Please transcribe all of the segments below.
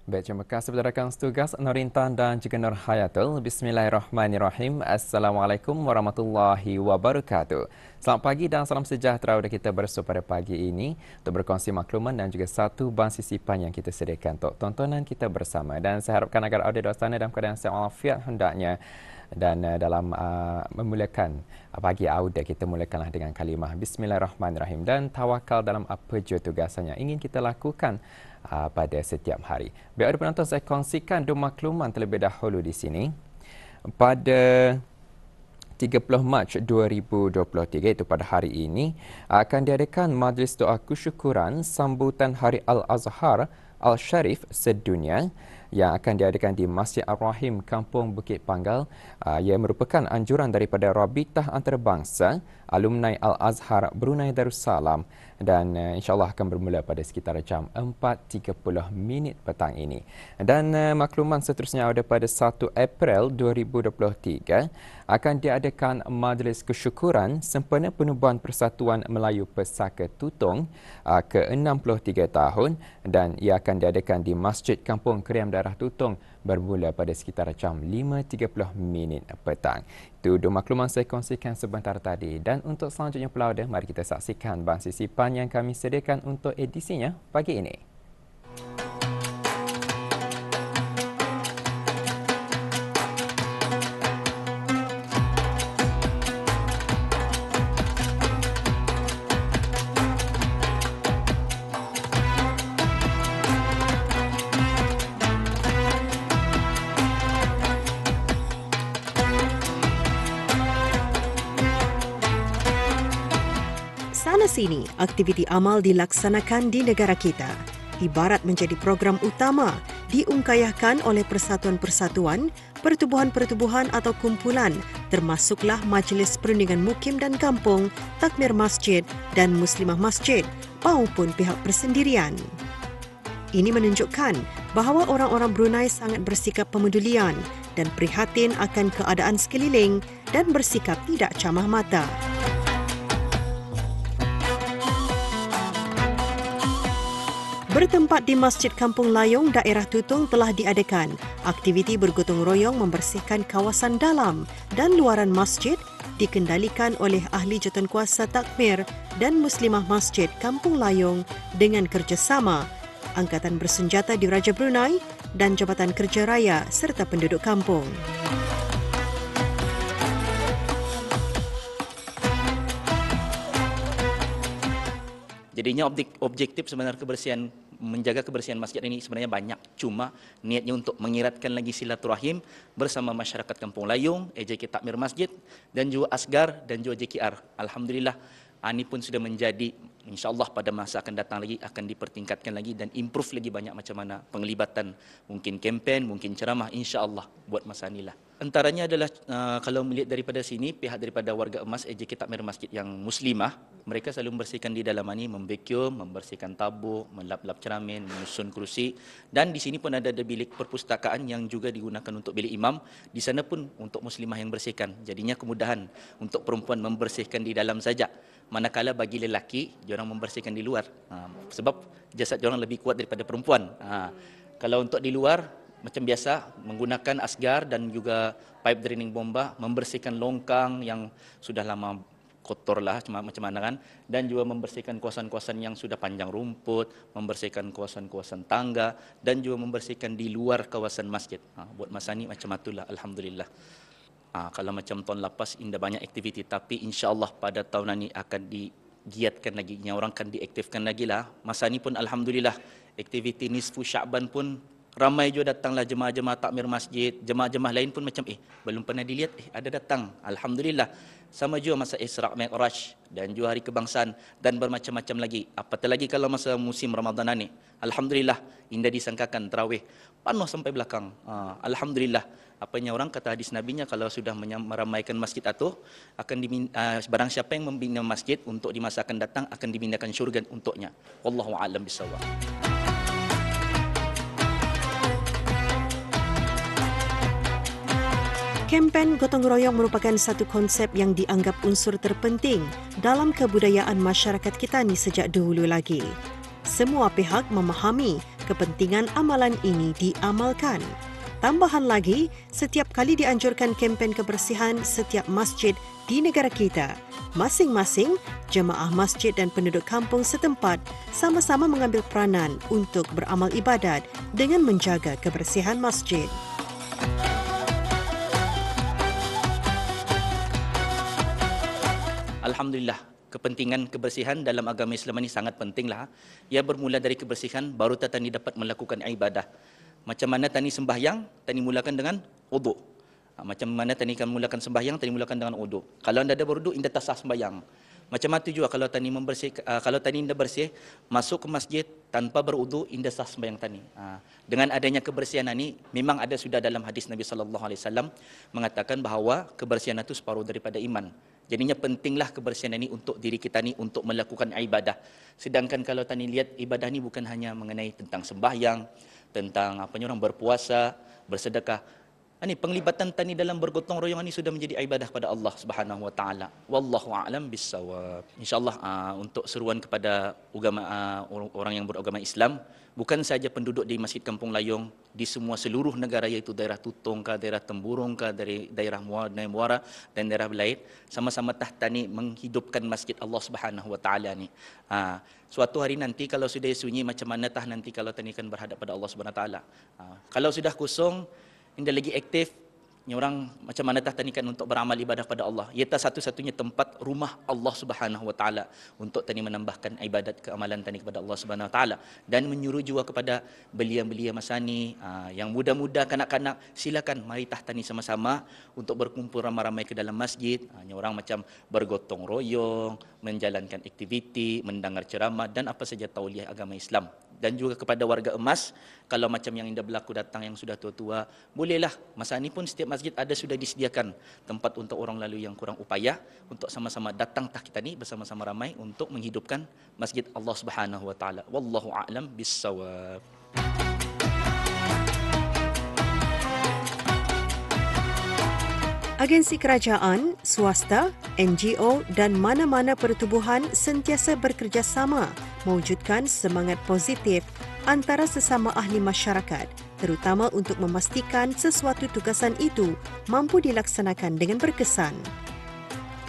Baik, terima kasih kepada rakan setugas Nur Intan dan juga Nur Hayatul. Bismillahirrahmanirrahim. Assalamualaikum warahmatullahi wabarakatuh. Selamat pagi dan salam sejahtera untuk kita bersua pada pagi ini untuk berkongsi makluman dan juga satu bahan sisipan yang kita sediakan untuk tontonan kita bersama. Dan saya harapkan agar audio sana dalam keadaan sehat walafiat hendaknya. Dan dalam memulakan pagi audio, kita mulakanlah dengan kalimah Bismillahirrahmanirrahim dan tawakal dalam apa jua tugasannya ingin kita lakukan pada setiap hari. Biar ada penonton, saya kongsikan dua makluman terlebih dahulu di sini. Pada 30 Mac 2023, itu pada hari ini, akan diadakan majlis doa kesyukuran sambutan Hari Al-Azhar Al-Sharif sedunia yang akan diadakan di Masjid Ar-Rahim, Kampung Bukit Panggal. Ia merupakan anjuran daripada Rabitah Antarabangsa Alumni Al-Azhar Brunei Darussalam dan insyaAllah akan bermula pada sekitar jam 4.30 petang ini. Dan makluman seterusnya ada pada 1 April 2023 akan diadakan majlis kesyukuran sempena penubuhan Persatuan Melayu Pesaka Tutong ke-63 tahun dan ia akan diadakan di Masjid Kampung Kriam Darah Tutong bermula pada sekitar jam 5.30 petang. Itu dua makluman saya kongsikan sebentar tadi. Dan untuk selanjutnya pula, mari kita saksikan bahan sisipan yang kami sediakan untuk edisinya pagi ini. Sana-sini, aktiviti amal dilaksanakan di negara kita. Ibarat menjadi program utama, diungkayahkan oleh persatuan-persatuan, pertubuhan-pertubuhan atau kumpulan, termasuklah Majlis Perundingan Mukim dan Kampung, Takmir Masjid dan Muslimah Masjid maupun pihak persendirian. Ini menunjukkan bahawa orang-orang Brunei sangat bersikap pemedulian dan prihatin akan keadaan sekeliling dan bersikap tidak camah mata. Bertempat di Masjid Kampung Layong, daerah Tutong telah diadakan aktiviti bergotong royong membersihkan kawasan dalam dan luaran masjid dikendalikan oleh ahli jawatankuasa takmir dan Muslimah Masjid Kampung Layong dengan kerjasama Angkatan Bersenjata Diraja Brunei dan Jabatan Kerja Raya serta penduduk kampung. Jadinya objektif sebenarnya menjaga kebersihan masjid ini sebenarnya banyak. Cuma niatnya untuk mengiratkan lagi silaturahim bersama masyarakat Kampung Layong, EJK Takmir Masjid dan juga Asgar dan juga JKR. Alhamdulillah, ini pun sudah menjadi, insyaAllah pada masa akan datang lagi akan dipertingkatkan lagi dan improve lagi banyak macam mana penglibatan. Mungkin kempen, mungkin ceramah, insyaAllah buat masa inilah. Antaranya adalah kalau melihat daripada sini, pihak daripada warga emas EJK Takmir Masjid yang muslimah, mereka selalu membersihkan di dalam ini, memvacuum, membersihkan tabuk, melap-lap cermin, menyusun kerusi. Dan di sini pun ada bilik perpustakaan yang juga digunakan untuk bilik imam. Di sana pun untuk muslimah yang bersihkan. Jadinya kemudahan untuk perempuan membersihkan di dalam saja. Manakala bagi lelaki, diorang membersihkan di luar. Sebab jasad diorang lebih kuat daripada perempuan. Kalau untuk di luar, macam biasa, menggunakan asgar dan juga pipe draining bomba, membersihkan longkang yang sudah lama kotor lah macam mana kan, dan juga membersihkan kawasan-kawasan yang sudah panjang rumput, membersihkan kawasan-kawasan tangga dan juga membersihkan di luar kawasan masjid. Buat masa ni macam itulah, alhamdulillah. Kalau macam tahun lepas indah banyak aktiviti, tapi insya-Allah pada tahun ini akan digiatkan lagi, yang orang akan diaktifkan lagi lah. Masa ni pun alhamdulillah aktiviti nisfu Syaban pun ramai juga datanglah jemaah-jemaah takmir masjid, jemaah-jemaah lain pun macam belum pernah dilihat, ada datang. Alhamdulillah. Sama juga masa Isra' Mi'raj dan juga hari kebangsaan dan bermacam-macam lagi. Apatah lagi kalau masa musim Ramadan ni. Alhamdulillah, indah disangkakan tarawih penuh sampai belakang. Alhamdulillah. Apanya orang kata hadis nabinya, kalau sudah meramaikan masjid itu akan barang siapa yang membina masjid untuk di masa akan datang akan dibinakan syurga untuknya. Wallahu a'lam bishawab. Kempen gotong royong merupakan satu konsep yang dianggap unsur terpenting dalam kebudayaan masyarakat kita ni sejak dahulu lagi. Semua pihak memahami kepentingan amalan ini diamalkan. Tambahan lagi, setiap kali dianjurkan kempen kebersihan setiap masjid di negara kita, masing-masing jemaah masjid dan penduduk kampung setempat sama-sama mengambil peranan untuk beramal ibadat dengan menjaga kebersihan masjid. Alhamdulillah, kepentingan kebersihan dalam agama Islam ini sangat pentinglah. Ia bermula dari kebersihan, baru tani dapat melakukan ibadah. Macam mana tani sembahyang, tani mulakan dengan wudu. Macam mana tani kan mulakan sembahyang, tani mulakan dengan wudu. Kalau anda ada berwudu, anda tak sah sembahyang. Macam itu juga kalau tani kalau tani anda bersih, masuk ke masjid tanpa berwudu, anda sah sembahyang tani. Dengan adanya kebersihan ini, memang ada sudah dalam hadis Nabi SAW mengatakan bahawa kebersihan itu separuh daripada iman. Jadinya pentinglah kebersihan ini untuk diri kita ni untuk melakukan ibadah. Sedangkan kalau tani lihat ibadah ni bukan hanya mengenai tentang sembahyang, tentang orang berpuasa, bersedekah. Ini penglibatan tani dalam bergotong royong ini sudah menjadi ibadah pada Allah Subhanahu wa taala. Wallahu a'lam bissawab. Insyaallah untuk seruan kepada orang yang beragama Islam, bukan saja penduduk di Masjid Kampung Layong, di semua seluruh negara, iaitu daerah Tutong ke, daerah Temburong ke, dari daerah Muara dan daerah lain, sama-sama tahtani menghidupkan masjid Allah Subhanahu wa taala ni. Suatu hari nanti kalau sudah sunyi, macam mana nanti kalau tani kan berhadap pada Allah Subhanahu wa taala. Kalau sudah kosong, tidak lagi aktif, orang macam mana tanikan untuk beramal ibadah pada Allah. Ia satu-satunya tempat rumah Allah Subhanahu wa taala untuk tani menambahkan ibadat keamalan tani kepada Allah Subhanahu wa taala, dan menyuruh juga kepada belia-belia masa ni yang muda-muda, kanak-kanak, silakan mari tani sama-sama untuk berkumpul ramai-ramai ke dalam masjid. Orang macam bergotong royong, menjalankan aktiviti, mendengar ceramah dan apa saja tauliah agama Islam. Dan juga kepada warga emas, kalau macam yang indah berlaku datang yang sudah tua-tua, bolehlah masa ini pun setiap masjid ada sudah disediakan tempat untuk orang lalu yang kurang upaya untuk sama-sama datang kita ni bersama-sama ramai untuk menghidupkan masjid Allah Subhanahu wa taala. Wallahu a'lam bissawab. Agensi kerajaan, swasta, NGO dan mana-mana pertubuhan sentiasa bekerjasama mewujudkan semangat positif antara sesama ahli masyarakat, terutama untuk memastikan sesuatu tugasan itu mampu dilaksanakan dengan berkesan.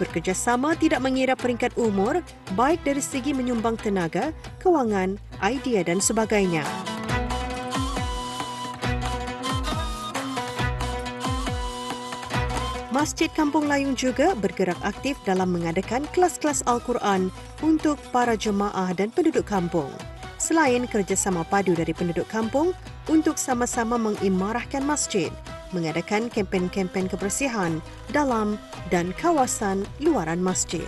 Bekerjasama tidak mengira peringkat umur, baik dari segi menyumbang tenaga, kewangan, idea dan sebagainya. Masjid Kampung Layong juga bergerak aktif dalam mengadakan kelas-kelas Al-Quran untuk para jemaah dan penduduk kampung. Selain kerjasama padu dari penduduk kampung untuk sama-sama mengimarahkan masjid, mengadakan kempen-kempen kebersihan dalam dan kawasan luaran masjid.